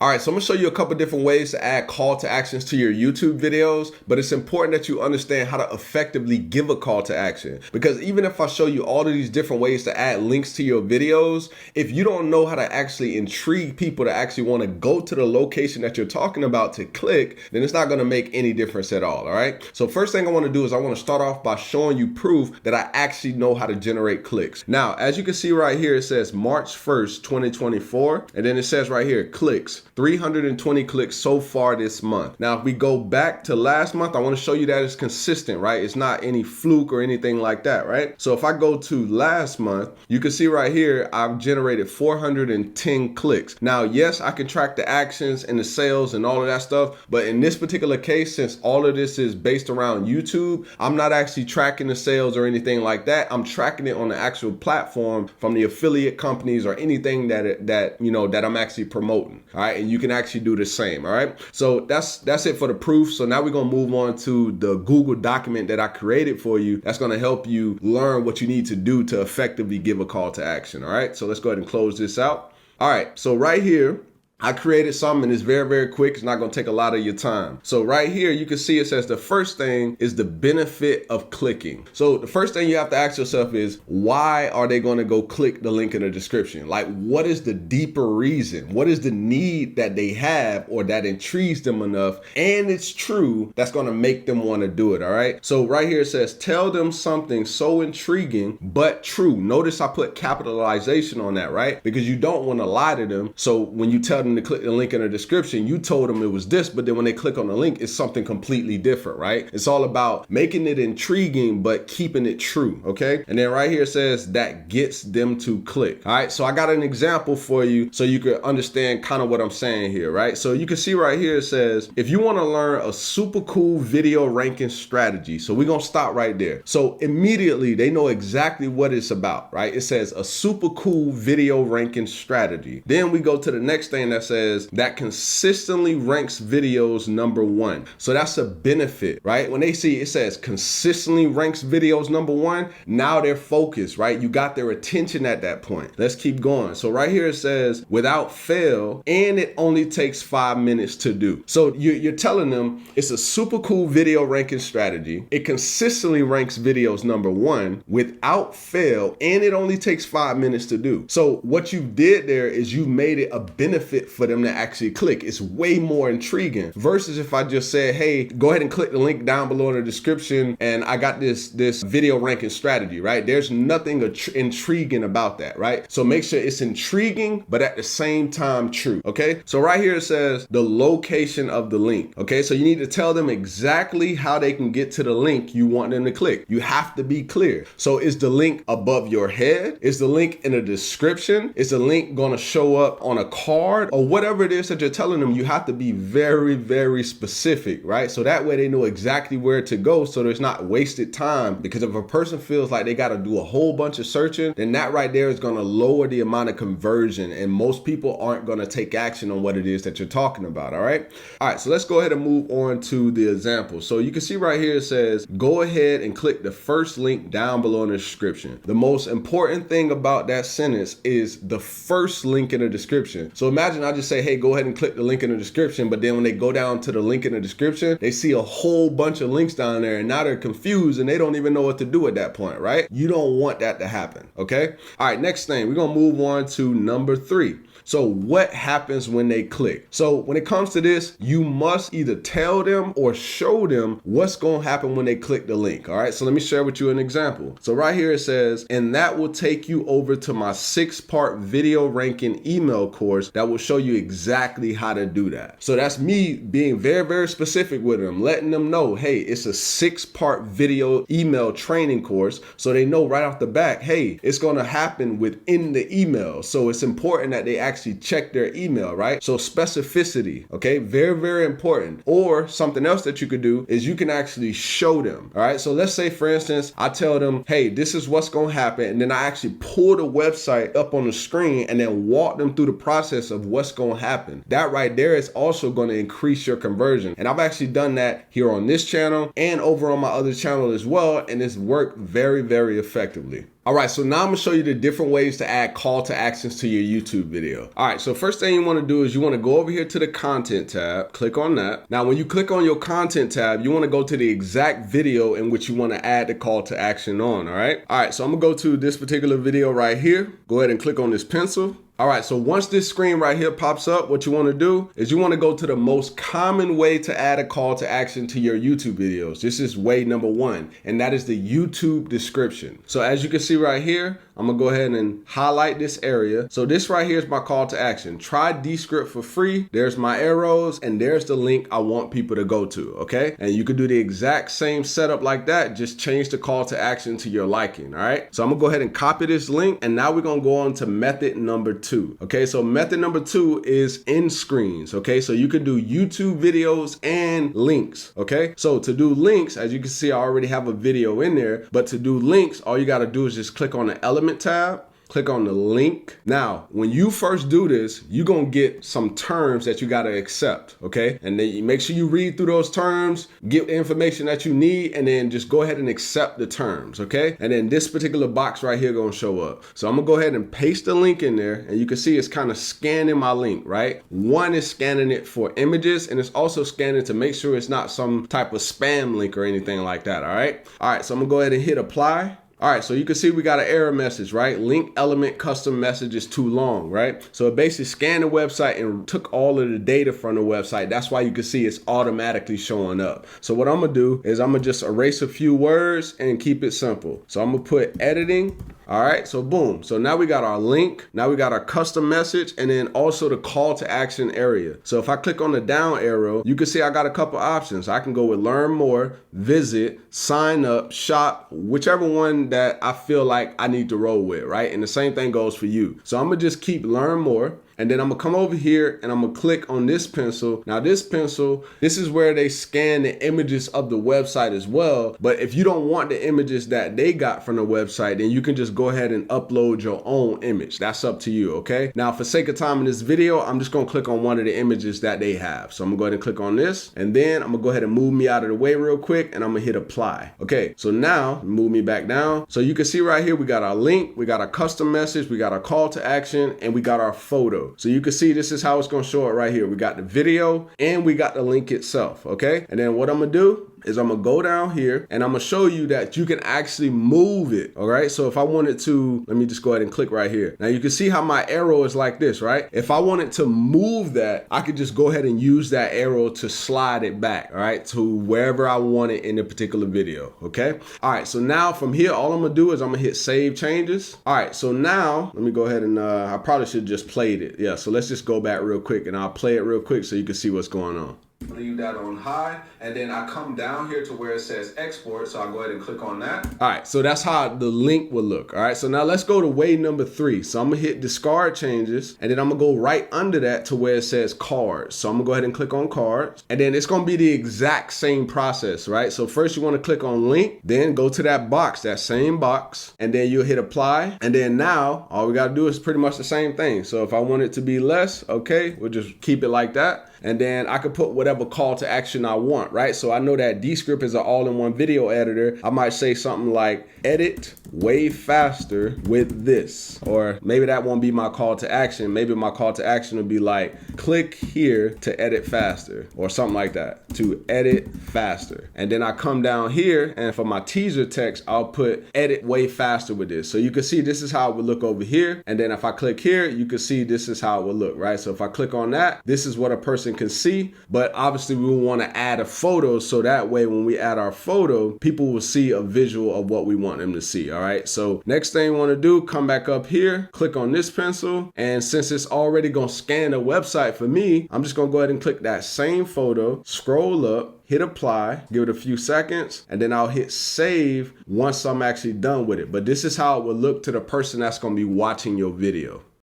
All right, so I'm gonna show you a couple different ways to add call to actions to your YouTube videos, but it's important that you understand how to effectively give a call to action. Because even if I show you all of these different ways to add links to your videos, if you don't know how to actually intrigue people to actually want to go to the location that you're talking about to click, then it's not gonna make any difference at all right? So first thing I wanna do is I wanna start off by showing you proof that I actually know how to generate clicks. Now, as you can see right here, it says March 1st, 2024, and then it says right here, clicks. 320 clicks so far this month. Now, if we go back to last month, I want to show you that it's consistent, right? It's not any fluke or anything like that, right? So if I go to last month, you can see right here, I've generated 410 clicks. Now, yes, I can track the actions and the sales and all of that stuff, but in this particular case, since all of this is based around YouTube, I'm not actually tracking the sales or anything like that. I'm tracking it on the actual platform from the affiliate companies or anything that I'm actually promoting, all right? And you can actually do the same, all right? So that's it for the proof. So now we're gonna move on to the Google document that I created for you. That's gonna help you learn what you need to do to effectively give a call to action, all right? So let's go ahead and close this out. All right, so right here, I created something and it's very, very quick. It's not going to take a lot of your time. So right here, you can see it says the first thing is the benefit of clicking. So the first thing you have to ask yourself is, why are they going to go click the link in the description? Like, what is the deeper reason? What is the need that they have or that intrigues them enough? And it's true, that's going to make them want to do it. All right. So right here, it says, tell them something so intriguing, but true. Notice I put capitalization on that, right? Because you don't want to lie to them. So when you tell them to click the link in the description, you told them it was this, but then when they click on the link, it's something completely different, right? It's all about making it intriguing, but keeping it true, okay? And then right here it says that gets them to click. All right, so I got an example for you so you can understand kind of what I'm saying here, right? So you can see right here it says, if you want to learn a super cool video ranking strategy, so we're gonna stop right there. So immediately they know exactly what it's about, right? It says a super cool video ranking strategy. Then we go to the next thing that says that consistently ranks videos #1. So that's a benefit, right? When they see it says consistently ranks videos #1, now they're focused, right? You got their attention at that point. Let's keep going. So right here it says without fail, and it only takes 5 minutes to do. So you're telling them it's a super cool video ranking strategy. It consistently ranks videos #1 without fail, and it only takes 5 minutes to do. So what you did there is you made it a benefit for them to actually click. It's way more intriguing versus if I just said, hey, go ahead and click the link down below in the description and I got this video ranking strategy, right? There's nothing intriguing about that, right? So make sure it's intriguing, but at the same time true, okay? So right here it says the location of the link, okay? So you need to tell them exactly how they can get to the link you want them to click. You have to be clear. So is the link above your head? Is the link in the description? Is the link gonna show up on a card? Or whatever it is that you're telling them, you have to be very, very specific, right? So that way they know exactly where to go so there's not wasted time. Because if a person feels like they got to do a whole bunch of searching, then that right there is going to lower the amount of conversion and most people aren't going to take action on what it is that you're talking about, all right? All right, so let's go ahead and move on to the example. So you can see right here it says, go ahead and click the first link down below in the description. The most important thing about that sentence is the first link in the description. So imagine I just say, hey, go ahead and click the link in the description. But then when they go down to the link in the description, they see a whole bunch of links down there and now they're confused and they don't even know what to do at that point, right? You don't want that to happen, okay? All right, next thing, we're gonna move on to number 3. So what happens when they click? So when it comes to this, you must either tell them or show them what's going to happen when they click the link. All right. So let me share with you an example. So right here it says, and that will take you over to my 6-part video ranking email course that will show you exactly how to do that. So that's me being very, very specific with them, letting them know, hey, it's a 6-part video email training course. So they know right off the bat, hey, it's going to happen within the email. So it's important that they actually check their email, right? So specificity, okay? Very, very important. Or something else that you could do is you can actually show them, all right? So let's say, for instance, I tell them, hey, this is what's going to happen. And then I actually pull the website up on the screen and then walk them through the process of what's going to happen. That right there is also going to increase your conversion. And I've actually done that here on this channel and over on my other channel as well. And it's worked very, very effectively. All right, so now I'm gonna show you the different ways to add call to actions to your YouTube video. All right, so first thing you wanna do is you wanna go over here to the content tab, click on that. Now, when you click on your content tab, you wanna go to the exact video in which you wanna add the call to action on, all right? All right, so I'm gonna go to this particular video right here. Go ahead and click on this pencil. All right, so once this screen right here pops up, what you wanna do is you wanna go to the most common way to add a call to action to your YouTube videos. This is way number one, and that is the YouTube description. So as you can see right here, I'm gonna go ahead and highlight this area. So this right here is my call to action. Try Descript for free. There's my arrows, and there's the link I want people to go to, okay? And you can do the exact same setup like that, just change the call to action to your liking, all right? So I'm gonna go ahead and copy this link, and now we're gonna go on to method number 2, okay? So method number 2 is end screens, okay? So you can do YouTube videos and links, okay? So to do links, as you can see, I already have a video in there, but to do links, all you gotta do is just click on the element tab, click on the link. Now, when you first do this, you're gonna get some terms that you gotta accept, okay? And then you make sure you read through those terms, get the information that you need, and then just go ahead and accept the terms, okay? And then this particular box right here gonna show up. So I'm gonna go ahead and paste the link in there, and you can see it's kind of scanning my link, right? One is scanning it for images, and it's also scanning to make sure it's not some type of spam link or anything like that, all right? All right, so I'm gonna go ahead and hit apply. All right, so you can see we got an error message, right? Link element custom message is too long, right? So it basically scanned the website and took all of the data from the website. That's why you can see it's automatically showing up. So what I'm gonna do is I'm gonna just erase a few words and keep it simple. So I'm gonna put editing. All right, so boom. So now we got our link, now we got our custom message, and then also the call to action area. So if I click on the down arrow, you can see I got a couple options. I can go with learn more, visit, sign up, shop, whichever one that I feel like I need to roll with, right? And the same thing goes for you. So I'm gonna just keep learn more. And then I'm gonna come over here and I'm gonna click on this pencil. Now this pencil, this is where they scan the images of the website as well. But if you don't want the images that they got from the website, then you can just go ahead and upload your own image. That's up to you, okay? Now for sake of time in this video, I'm just gonna click on one of the images that they have. So I'm gonna go ahead and click on this, and then I'm gonna go ahead and move me out of the way real quick, and I'm gonna hit apply. Okay, so now move me back down. So you can see right here, we got our link, we got our custom message, we got our call to action, and we got our photo. So you can see this is how it's gonna show it right here. We got the video and we got the link itself, okay? And then what I'm gonna do is I'm gonna go down here and I'm gonna show you that you can actually move it, all right? So if I wanted to, let me just go ahead and click right here. Now you can see how my arrow is like this, right? If I wanted to move that, I could just go ahead and use that arrow to slide it back, all right, to wherever I want it in the particular video, okay? All right, so now from here, all I'm gonna do is I'm gonna hit save changes. All right, so now let me go ahead and I probably should just played it. Yeah, so let's just go back real quick and I'll play it real quick so you can see what's going on. Leave that on high, and then I come down here to where it says export, so I'll go ahead and click on that. All right, so that's how the link will look. All right, so now let's go to way number 3. So I'm gonna hit discard changes, and then I'm gonna go right under that to where it says cards. So I'm gonna go ahead and click on cards, and then it's gonna be the exact same process, right? So first you wanna click on link, then go to that box, that same box, and then you'll hit apply, and then now all we gotta do is pretty much the same thing. So if I want it to be less, okay, we'll just keep it like that. And then I could put whatever call to action I want, right? So I know that Descript is an all-in-one video editor. I might say something like edit way faster with this, or maybe that won't be my call to action. Maybe my call to action would be like, click here to edit faster, or something like that, to edit faster. And then I come down here, and for my teaser text, I'll put edit way faster with this. So you can see this is how it would look over here. And then if I click here, you can see this is how it would look, right? So if I click on that, this is what a person can see, but obviously we want to add a photo, so that way when we add our photo, people will see a visual of what we want them to see. All right, so next thing you want to do, come back up here, click on this pencil, and since it's already gonna scan the website for me, I'm just gonna go ahead and click that same photo, scroll up, hit apply, give it a few seconds, and then I'll hit save once I'm actually done with it. But this is how it will look to the person that's gonna be watching your video.